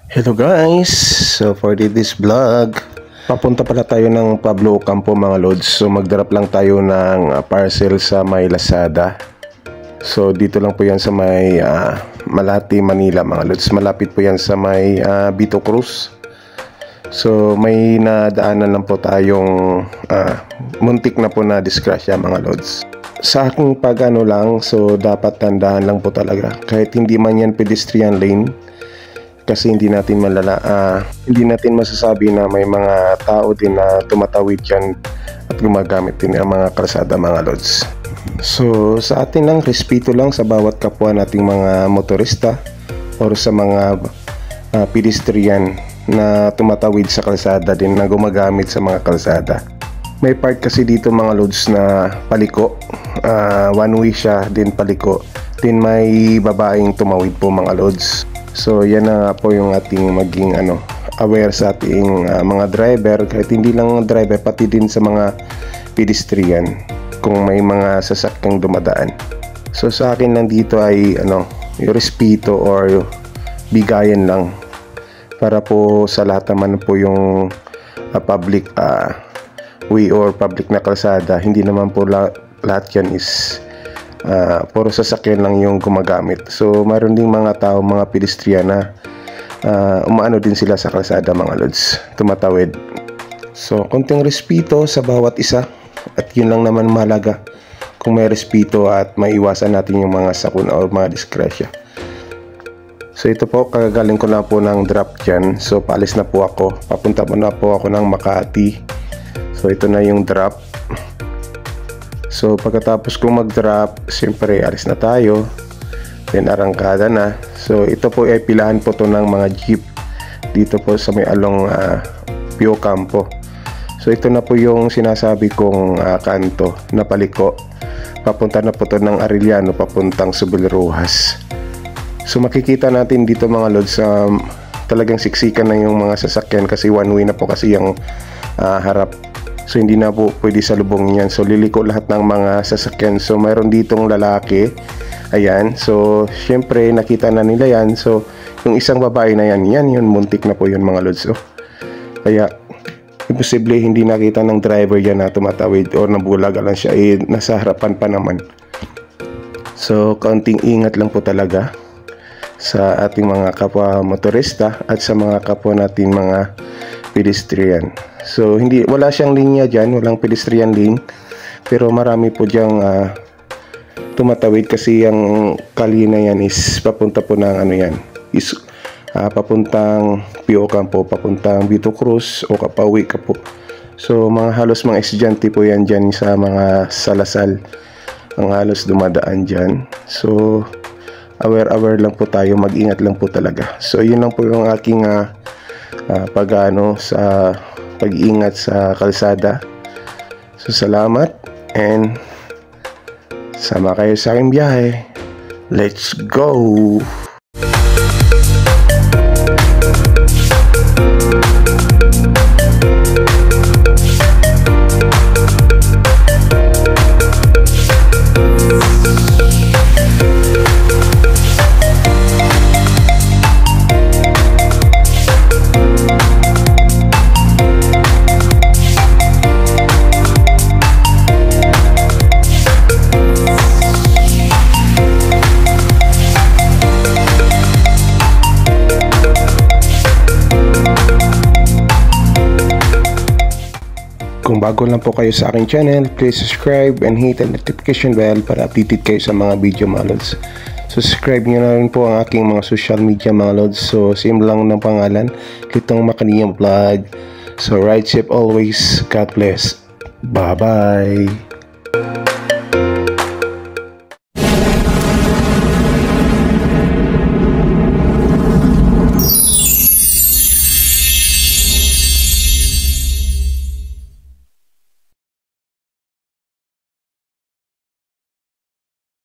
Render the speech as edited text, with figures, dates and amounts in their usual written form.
Hello guys! So for this vlog, papunta pala tayo ng Pablo Ocampo mga lods. So magdarap lang tayo ng parcel sa may Lazada. So dito lang po yan sa may Malate, Manila mga lods. Malapit po yan sa may Vito Cruz. So may nadaanan lang po tayong muntik na po na disgrasya mga lods. Sa aking pag-ano lang, so dapat tandaan lang po talaga. Kahit hindi man yan pedestrian lane, kasi hindi natin masasabi na may mga tao din na tumatawid dyan at gumagamit din ng mga kalsada mga lods. So sa atin lang, respeto lang sa bawat kapwa nating mga motorista or sa mga pedestrian na tumatawid sa kalsada din, na gumagamit sa mga kalsada. May part kasi dito mga lods na paliko, one way siya, din paliko, din may babaeng tumawid po mga lods. So yan na po yung ating maging aware sa ating mga driver, kahit hindi lang driver, pati din sa mga pedestrian kung may mga sasakyang dumadaan. So sa akin lang dito ay yung respeto or bigayan lang, para po sa lahat naman po yung public way or public na kalsada. Hindi naman po lahat yan is puro sasakyan lang yung gumagamit. So mayroon ding mga tao, mga pedestrian na umaano din sila sa kalsada mga lods, tumatawid. So konting respeto sa bawat isa, at yun lang naman mahalaga. Kung may respeto at maiwasan natin yung mga sakuna o mga disgrasya. So ito po, kagagaling ko na po ng drop dyan. So paalis na po ako, papunta na po ako ng Makati. So ito na yung drop. So pagkatapos kong mag-drop, siyempre alis na tayo, then arangkada na. So ito po ay pilahan po to ng mga jeep dito po sa may along Pio Campo. So ito na po yung sinasabi kong kanto na paliko. Papunta na po to ng Arellano, papuntang Subilerujas. So makikita natin dito mga lods, talagang siksikan na yung mga sasakyan kasi one way na po kasi yung harap. So hindi na po pwede sa lubong yan. So liliko lahat ng mga sasakyan. So mayroon ditong lalaki. Ayan. So syempre nakita na nila yan. So yung isang babae na yan, yun muntik na po yun mga lods. So, kaya imposible hindi nakita ng driver yan na tumatawid o nabulaga lang siya. Nasa harapan pa naman. So kaunting ingat lang po talaga sa ating mga kapwa motorista at sa mga kapwa natin mga pedestrian. So wala siyang linya dyan, walang pedestrian lane, pero marami po diyang tumatawid kasi yung kali na yan is papunta po ng papuntang Pio Campo, papuntang Vito Cruz o kapauwi ka po. So halos mga estudyante po yan dyan sa mga Salasal ang halos dumadaan dyan. So aware lang po tayo, mag-ingat lang po talaga. So yun lang po yung aking sa pag-iingat sa kalsada. So salamat, and sama kayo sa aking biyahe. Let's go! Kung bago lang po kayo sa aking channel, please subscribe and hit the notification bell para updated kayo sa mga video mga lods. Subscribe nyo na rin po ang aking mga social media mga lods. So same lang ng pangalan, Litong Makaniyang Vlog. So ride safe always. God bless. Bye bye.